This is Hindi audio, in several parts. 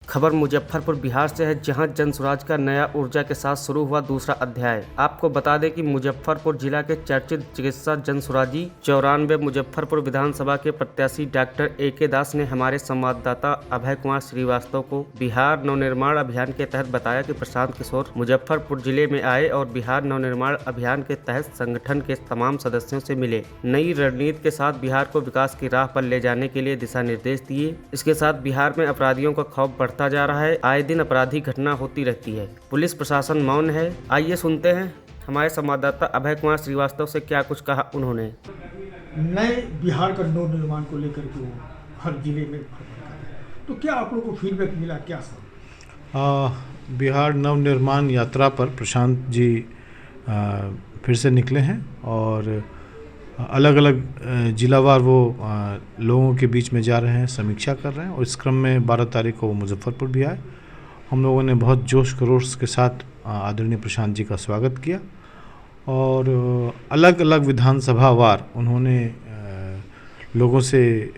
खबर मुजफ्फरपुर बिहार से है, जहां जनसुराज का नया ऊर्जा के साथ शुरू हुआ दूसरा अध्याय। आपको बता दें कि मुजफ्फरपुर जिला के चर्चित चिकित्सा जनसुराजी 94 मुजफ्फरपुर विधानसभा के प्रत्याशी डॉक्टर AK दास ने हमारे संवाददाता अभय कुमार श्रीवास्तव को बिहार नवनिर्माण अभियान के तहत बताया कि प्रशांत किशोर मुजफ्फरपुर जिले में आए और बिहार नवनिर्माण अभियान के तहत संगठन के तमाम सदस्यों से मिले, नई रणनीति के साथ बिहार को विकास की राह पर ले जाने के लिए दिशा निर्देश दिए। इसके साथ बिहार में अपराधियों का खौफ बढ़ता जा रहा है, आए दिन अपराधी घटना होती रहती है, पुलिस प्रशासन मौन है। आइए सुनते हैं हमारे संवाददाता अभय कुमार श्रीवास्तव से क्या कुछ कहा उन्होंने। नए बिहार का नव निर्माण को लेकर के वो हर जिले में तो क्या आप लोगों को फीडबैक मिला, क्या सब? बिहार नव निर्माण यात्रा पर प्रशांत जी फिर से निकले हैं और अलग अलग जिलावार वो लोगों के बीच में जा रहे हैं, समीक्षा कर रहे हैं। और इस क्रम में 12 तारीख को वो मुजफ्फरपुर भी आए। हम लोगों ने बहुत जोश खरोश के साथ आदरणीय प्रशांत जी का स्वागत किया और अलग अलग विधानसभा वार उन्होंने लोगों से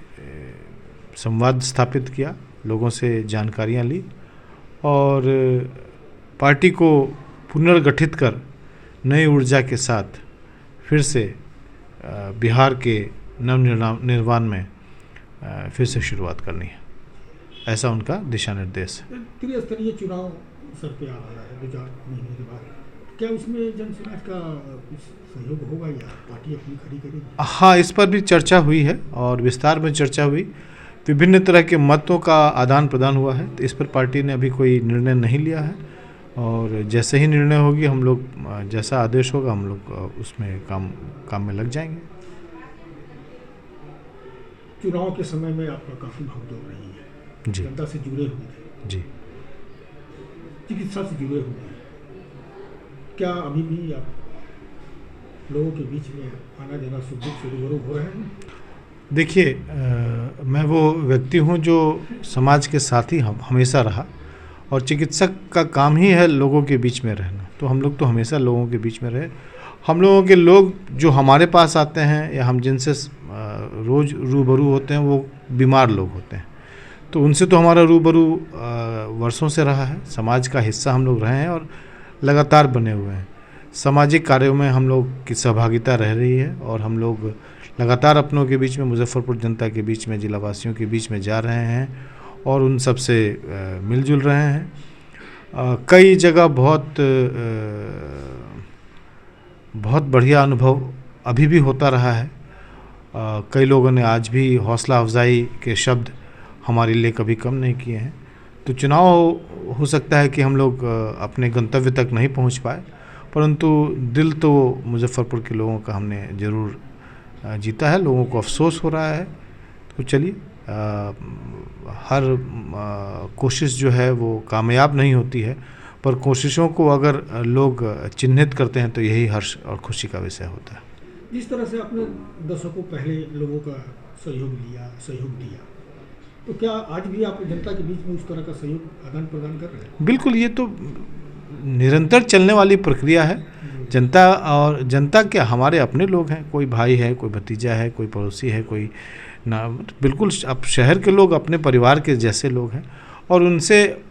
संवाद स्थापित किया, लोगों से जानकारियां ली और पार्टी को पुनर्गठित कर नई ऊर्जा के साथ फिर से बिहार के नवनिर्माण में फिर से शुरुआत करनी है, ऐसा उनका दिशा निर्देश है। त्रिस्तरीय चुनाव सर पे आ रहा है 2-4 महीने के बाद, क्या उसमें जनसुराज का कुछ सहयोग होगा या पार्टी अपनी खड़ी करेगी? हाँ, इस पर भी चर्चा हुई है और विस्तार में चर्चा हुई। विभिन्न तरह के मतों का आदान प्रदान हुआ है, तो इस पर पार्टी ने अभी कोई निर्णय नहीं लिया है और जैसे ही निर्णय होगी हम लोग, जैसा आदेश होगा हम लोग उसमें काम में लग जाएंगे। चुनाव के समय में आपका काफ़ी भागदौड़ रही है जी, जनता से जुड़े हुए थे जी, चिकित्सा से जुड़े हुए हैं, क्या अभी भी आप लोगों के बीच में आना जाना सुख दुख से रूबरू हो रहे हैं? देखिए, मैं वो व्यक्ति हूँ जो समाज के साथ ही हमेशा रहा और चिकित्सक का काम ही है लोगों के बीच में रहना, तो हम लोग तो हमेशा लोगों के बीच में रहे। हम लोगों के लोग जो हमारे पास आते हैं या हम जिनसे रोज़ रूबरू होते हैं वो बीमार लोग होते हैं, तो उनसे तो हमारा रूबरू वर्षों से रहा है। समाज का हिस्सा हम लोग रहे हैं और लगातार बने हुए हैं। सामाजिक कार्यों में हम लोग की सहभागिता रह रही है और हम लोग लगातार अपनों के बीच में, मुजफ्फरपुर जनता के बीच में, जिलावासियों के बीच में जा रहे हैं और उन सब से मिलजुल रहे हैं। कई जगह बहुत बढ़िया अनुभव अभी भी होता रहा है। कई लोगों ने आज भी हौसला अफजाई के शब्द हमारे लिए कभी कम नहीं किए हैं। तो चुनाव हो सकता है कि हम लोग अपने गंतव्य तक नहीं पहुंच पाए, परंतु दिल तो मुजफ्फरपुर के लोगों का हमने ज़रूर जीता है। लोगों को अफसोस हो रहा है, तो चलिए, हर कोशिश जो है वो कामयाब नहीं होती है, पर कोशिशों को अगर लोग चिन्हित करते हैं तो यही हर्ष और खुशी का विषय होता है। जिस तरह से आपने दशकों पहले लोगों का सहयोग दिया, तो क्या आज भी आप जनता के बीच में उस तरह का सहयोग आदान प्रदान कर रहे हैं? बिल्कुल, ये तो निरंतर चलने वाली प्रक्रिया है। जनता क्या, हमारे अपने लोग हैं, कोई भाई है, कोई भतीजा है, कोई पड़ोसी है, कोई ना, बिल्कुल अब शहर के लोग अपने परिवार के जैसे लोग हैं और उनसे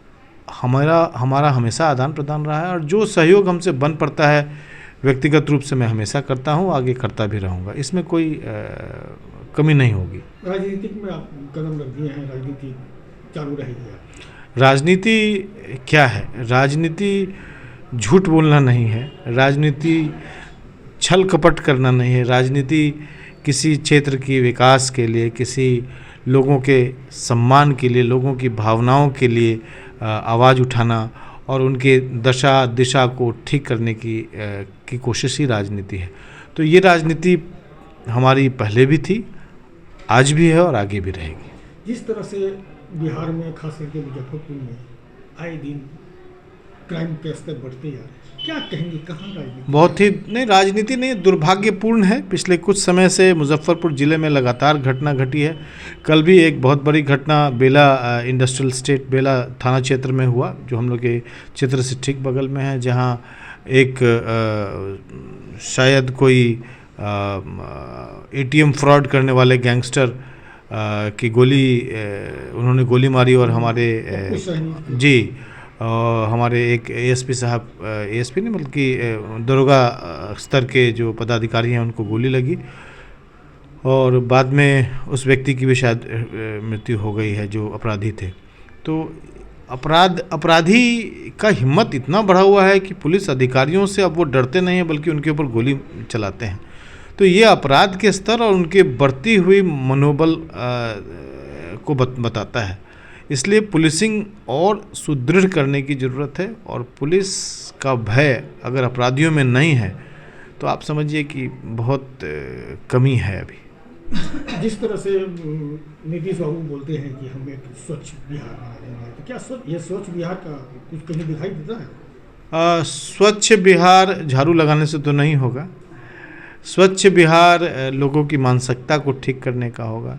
हमारा हमेशा आदान प्रदान रहा है और जो सहयोग हमसे बन पड़ता है व्यक्तिगत रूप से मैं हमेशा करता हूँ, आगे करता भी रहूँगा। इसमें कोई कमी नहीं होगी। राजनीतिक में आप कदम रख दिए हैं, राजनीति चालू रहेगी? राजनीति क्या है? राजनीति झूठ बोलना नहीं है, राजनीति छल कपट करना नहीं है। राजनीति किसी क्षेत्र की विकास के लिए, किसी लोगों के सम्मान के लिए, लोगों की भावनाओं के लिए आवाज़ उठाना और उनके दशा दिशा को ठीक करने की कोशिश ही राजनीति है। तो ये राजनीति हमारी पहले भी थी, आज भी है और आगे भी रहेगी। जिस तरह से बिहार में, खास करके मुजफ्फरपुर में आए दिन क्राइम के स्तर बढ़ते जा रहे, क्या कहेंगे, कहाँ राजनीति? बहुत ही नहीं, राजनीति नहीं, दुर्भाग्यपूर्ण है। पिछले कुछ समय से मुजफ्फरपुर ज़िले में लगातार घटना घटी है। कल भी एक बहुत बड़ी घटना बेला इंडस्ट्रियल स्टेट बेला थाना क्षेत्र में हुआ, जो हम लोग के क्षेत्र से ठीक बगल में है, जहां एक शायद कोई ATM फ्रॉड करने वाले गैंगस्टर कि उन्होंने गोली मारी और हमारे कुछ सैनिक जी हमारे एक एएसपी साहब, एएसपी नहीं बल्कि दरोगा स्तर के जो पदाधिकारी हैं उनको गोली लगी और बाद में उस व्यक्ति की भी शायद मृत्यु हो गई है जो अपराधी थे। तो अपराधी का हिम्मत इतना बढ़ा हुआ है कि पुलिस अधिकारियों से अब वो डरते नहीं हैं बल्कि उनके ऊपर गोली चलाते हैं। तो ये अपराध के स्तर और उनके बढ़ती हुई मनोबल को बताता है। इसलिए पुलिसिंग और सुदृढ़ करने की ज़रूरत है और पुलिस का भय अगर अपराधियों में नहीं है तो आप समझिए कि बहुत कमी है अभी। जिस तरह से नीतीश बाबू बोलते हैं कि हम एक स्वच्छ बिहार बना देंगे, तो क्या ये स्वच्छ बिहार का कुछ कहीं दिखाई देता है? स्वच्छ बिहार झाड़ू लगाने से तो नहीं होगा। स्वच्छ बिहार लोगों की मानसिकता को ठीक करने का होगा।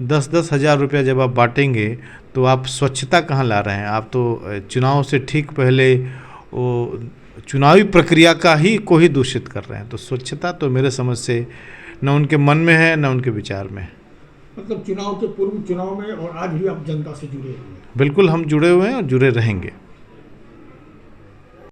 10-10 हज़ार रुपया जब आप बांटेंगे तो आप स्वच्छता कहाँ ला रहे हैं? आप तो चुनाव से ठीक पहले वो चुनावी प्रक्रिया को ही दूषित कर रहे हैं। तो स्वच्छता तो मेरे समझ से न उनके मन में है न उनके विचार में है। मतलब चुनाव के पूर्व, चुनाव में और आज भी आप जनता से जुड़े हुए हैं? बिल्कुल हम जुड़े हुए हैं और जुड़े रहेंगे।